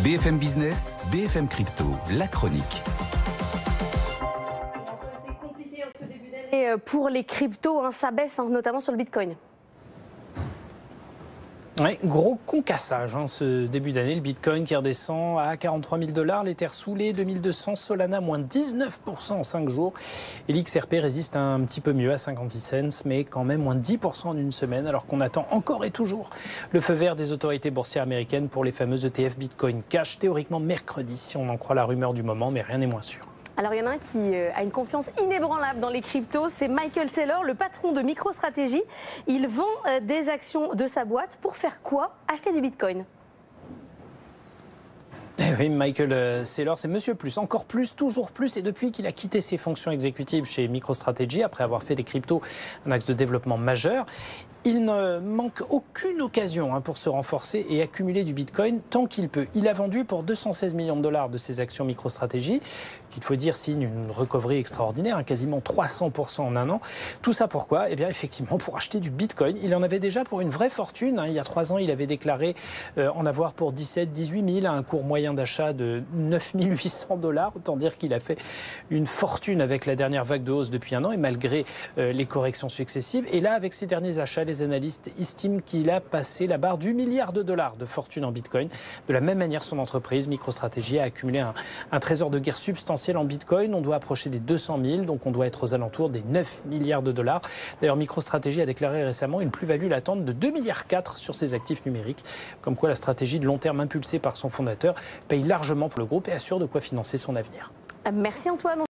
BFM Business, BFM Crypto, la chronique. C'est compliqué en ce début d'année pour les cryptos, ça baisse notamment sur le Bitcoin. Oui, gros concassage ce début d'année. Le Bitcoin qui redescend à 43 000 $, l'Ether sous les 2200, Solana moins 19% en 5 jours. Et l'XRP résiste un petit peu mieux à 56 cents, mais quand même moins 10% en une semaine, alors qu'on attend encore et toujours le feu vert des autorités boursières américaines pour les fameux ETF Bitcoin Cash, théoriquement mercredi, si on en croit la rumeur du moment, mais rien n'est moins sûr. Alors il y en a un qui a une confiance inébranlable dans les cryptos, c'est Michael Saylor, le patron de MicroStrategy. Il vend des actions de sa boîte pour faire quoi? Acheter du Bitcoin. Eh oui, Michael Saylor, c'est Monsieur Plus, encore plus, toujours plus. Et depuis qu'il a quitté ses fonctions exécutives chez MicroStrategy, après avoir fait des cryptos un axe de développement majeur, il ne manque aucune occasion pour se renforcer et accumuler du Bitcoin tant qu'il peut. Il a vendu pour 216 millions de dollars de ses actions MicroStrategy, qu'il faut dire signe une recovery extraordinaire, quasiment 300% en un an. Tout ça pourquoi? Eh bien effectivement pour acheter du Bitcoin. Il en avait déjà pour une vraie fortune. Il y a 3 ans, il avait déclaré en avoir pour 17-18 000 à un cours moyen d'achat de 9 800 $. Autant dire qu'il a fait une fortune avec la dernière vague de hausse depuis un an et malgré les corrections successives. Et là, avec ses derniers achats, les analystes estiment qu'il a passé la barre du $1 milliard de fortune en Bitcoin. De la même manière, son entreprise, MicroStrategy, a accumulé un trésor de guerre substantiel en Bitcoin. On doit approcher des 200 000, donc on doit être aux alentours des 9 milliards de dollars. D'ailleurs, MicroStrategy a déclaré récemment une plus-value latente de 2,4 milliards sur ses actifs numériques. Comme quoi, la stratégie de long terme impulsée par son fondateur paye largement pour le groupe et assure de quoi financer son avenir. Merci Antoine.